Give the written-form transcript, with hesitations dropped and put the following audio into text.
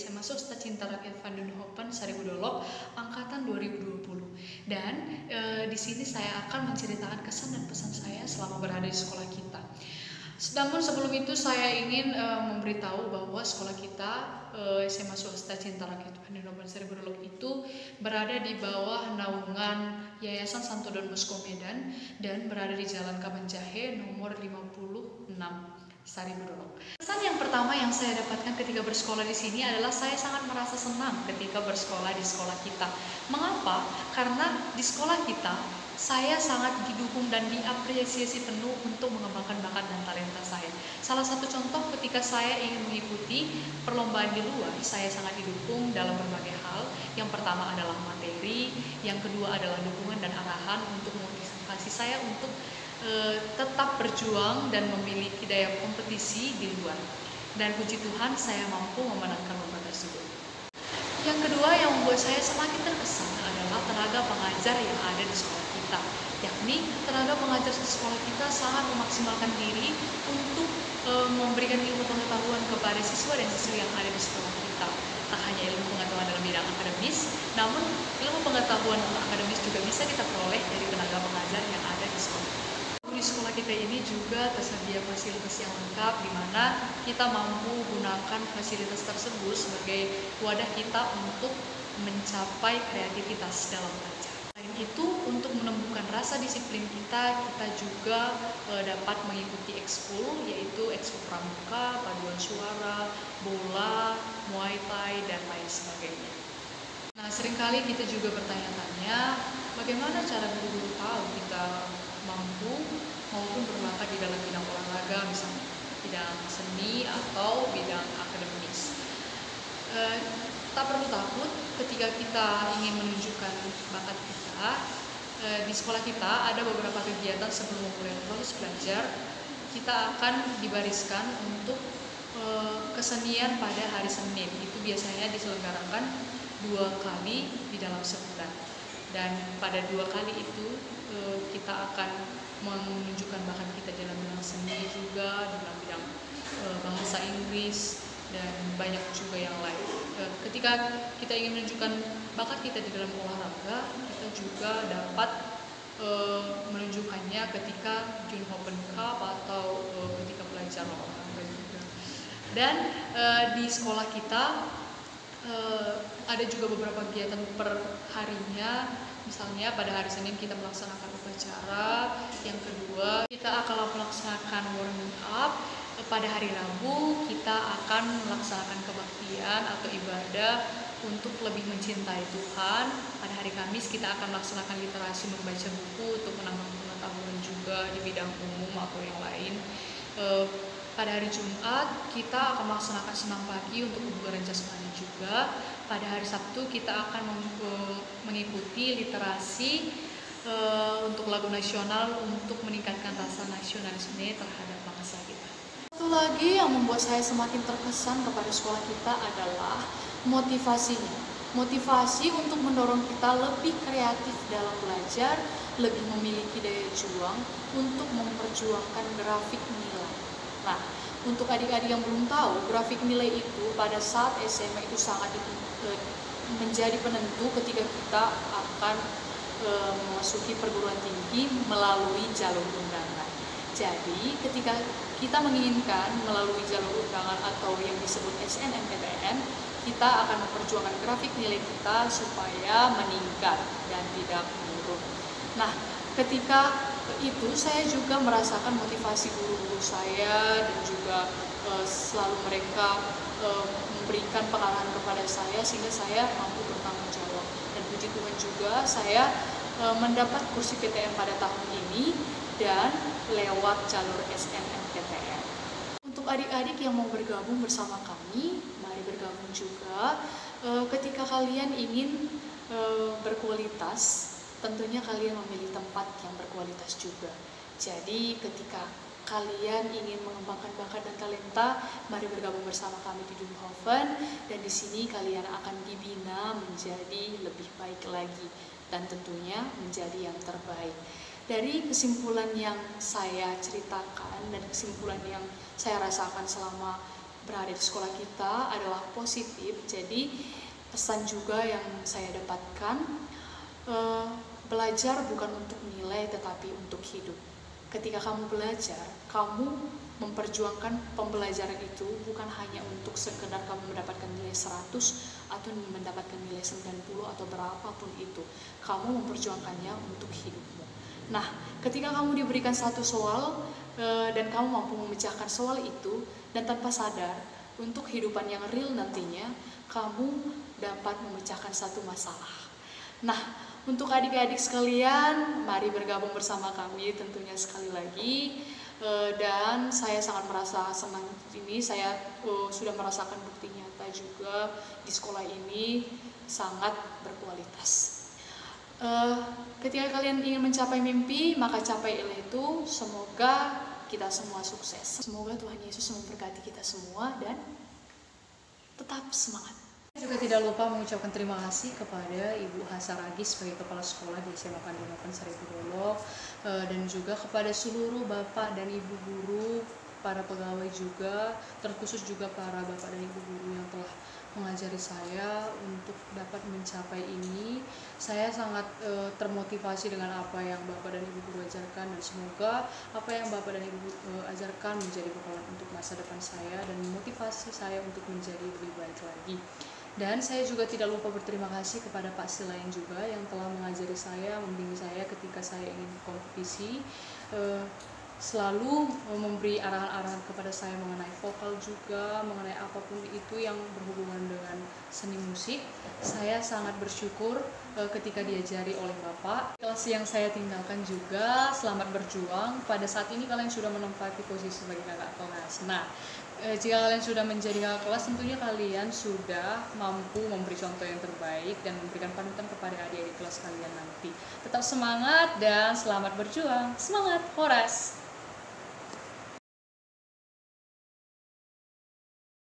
SMA Swasta Cinta Rakyat Van Duynhoven Saribudolok angkatan 2020. Dan di sini saya akan menceritakan kesan dan pesan saya selama berada di sekolah kita. Namun sebelum itu saya ingin memberitahu bahwa sekolah kita SMA Swasta Cinta Rakyat Van Duynhoven Saribudolok itu berada di bawah naungan Yayasan Santo Don Bosco Medan dan berada di Jalan Kabanjahe nomor 56 Saribudolok. Pesan yang pertama yang saya dapatkan ketika bersekolah di sini adalah saya sangat merasa senang ketika bersekolah di sekolah kita. Mengapa? Karena di sekolah kita saya sangat didukung dan diapresiasi penuh untuk mengembangkan bakat dan talenta saya. Salah satu contoh ketika saya ingin mengikuti perlombaan di luar, saya sangat didukung dalam berbagai hal. Yang pertama adalah materi, yang kedua adalah dukungan dan arahan untuk memotivasi saya untuk tetap berjuang dan memiliki daya kompetisi di luar. Dan puji Tuhan saya mampu memenangkan lomba tersebut. Yang kedua yang membuat saya semakin terkesan adalah tenaga pengajar yang ada di sekolah kita. Yakni tenaga pengajar di sekolah kita sangat memaksimalkan diri untuk memberikan ilmu pengetahuan kepada siswa dan siswi yang ada di sekolah kita. Tak hanya ilmu pengetahuan dalam bidang akademis, namun ilmu pengetahuan akademis juga bisa kita peroleh dari tenaga pengajar yang ada di sekolah kita. Di sekolah kita ini juga tersedia fasilitas yang lengkap di mana kita mampu gunakan fasilitas tersebut sebagai wadah kita untuk mencapai kreativitas dalam belajar. Selain itu, untuk menumbuhkan rasa disiplin kita juga dapat mengikuti ekskul, yaitu ekskul pramuka, paduan suara, bola, muay thai, dan lain sebagainya. Nah, seringkali kita juga bertanya-tanya bagaimana cara guru-guru tahu kita mampu maupun berbakat di dalam bidang olahraga, misalnya bidang seni atau bidang akademis. Tak perlu takut ketika kita ingin menunjukkan bakat kita. Di sekolah kita ada beberapa kegiatan sebelum memulai proses belajar. Kita akan dibariskan untuk kesenian pada hari Senin. Itu biasanya diselenggarakan 2 kali di dalam sebulan. Dan pada 2 kali itu kita akan menunjukkan bakat kita dalam bidang seni juga, dalam bidang bahasa Inggris, dan banyak juga yang lain. Ketika kita ingin menunjukkan bakat kita di dalam olahraga, kita juga dapat menunjukkannya ketika Duynhoven Cup atau ketika pelajaran olahraga juga. Dan di sekolah kita ada juga beberapa kegiatan per harinya. Misalnya pada hari Senin kita melaksanakan upacara, yang kedua kita akan melaksanakan warming up, pada hari Rabu kita akan melaksanakan kebaktian atau ibadah untuk lebih mencintai Tuhan. Pada hari Kamis kita akan melaksanakan literasi membaca buku untuk menambah pengetahuan juga di bidang umum atau yang lain. Pada hari Jumat kita akan melaksanakan senam pagi untuk kebugaran jasmani juga. Pada hari Sabtu kita akan mengikuti literasi untuk lagu nasional untuk meningkatkan rasa nasionalisme terhadap bangsa kita. Satu lagi yang membuat saya semakin terkesan kepada sekolah kita adalah motivasinya. Motivasi untuk mendorong kita lebih kreatif dalam belajar, lebih memiliki daya juang untuk memperjuangkan grafik nilai. Nah, untuk adik-adik yang belum tahu, grafik nilai itu pada saat SMA itu sangat menjadi penentu ketika kita akan memasuki perguruan tinggi melalui jalur undangan. Jadi, ketika kita menginginkan melalui jalur undangan atau yang disebut SNMPTN, kita akan memperjuangkan grafik nilai kita supaya meningkat dan tidak menurun. Nah, ketika itu saya juga merasakan motivasi guru-guru saya dan juga selalu mereka memberikan pengarahan kepada saya sehingga saya mampu bertanggung jawab. Dan puji Tuhan juga saya mendapat kursi PTN pada tahun ini dan lewat jalur SNMPTN. Untuk adik-adik yang mau bergabung bersama kami, mari bergabung juga. Ketika kalian ingin berkualitas, tentunya kalian memilih tempat yang berkualitas juga. Jadi ketika kalian ingin mengembangkan bakat dan talenta, mari bergabung bersama kami di Duynhoven, dan di sini kalian akan dibina menjadi lebih baik lagi dan tentunya menjadi yang terbaik. Dari kesimpulan yang saya ceritakan dan kesimpulan yang saya rasakan selama berada di sekolah kita adalah positif. Jadi pesan juga yang saya dapatkan, belajar bukan untuk nilai tetapi untuk hidup. Ketika kamu belajar, kamu memperjuangkan pembelajaran itu bukan hanya untuk sekedar kamu mendapatkan nilai 100 atau mendapatkan nilai 90 atau berapapun itu. Kamu memperjuangkannya untuk hidupmu. Nah, ketika kamu diberikan satu soal dan kamu mampu memecahkan soal itu, dan tanpa sadar untuk kehidupan yang real nantinya, kamu dapat memecahkan satu masalah. Nah, untuk adik-adik sekalian, mari bergabung bersama kami tentunya sekali lagi. Dan saya sangat merasa senang ini, saya sudah merasakan bukti nyata juga di sekolah ini sangat berkualitas. Ketika kalian ingin mencapai mimpi, maka capailah itu. Semoga kita semua sukses. Semoga Tuhan Yesus memberkati kita semua dan tetap semangat. Juga tidak lupa mengucapkan terima kasih kepada Ibu Hasaragis sebagai Kepala Sekolah di SMA Pandilopan Seribu Dolok, dan juga kepada seluruh Bapak dan Ibu guru, para pegawai juga, terkhusus juga para Bapak dan Ibu guru yang telah mengajari saya untuk dapat mencapai ini. Saya sangat termotivasi dengan apa yang Bapak dan Ibu guru ajarkan, dan semoga apa yang Bapak dan Ibu ajarkan menjadi bekalan untuk masa depan saya dan memotivasi saya untuk menjadi lebih baik lagi. Dan saya juga tidak lupa berterima kasih kepada Pak Silayan juga yang telah mengajari saya, membimbing saya ketika saya ingin berkompetisi, selalu memberi arahan-arahan kepada saya mengenai vokal juga, mengenai apapun itu yang berhubungan dengan seni musik. Saya sangat bersyukur ketika diajari oleh Bapak. Kelas yang saya tinggalkan juga, selamat berjuang. Pada saat ini kalian sudah menempati posisi sebagai kakak kelas. Nah, jika kalian sudah menjadi kakak kelas, tentunya kalian sudah mampu memberi contoh yang terbaik dan memberikan panutan kepada adik-adik kelas kalian nanti. Tetap semangat dan selamat berjuang. Semangat, Horas!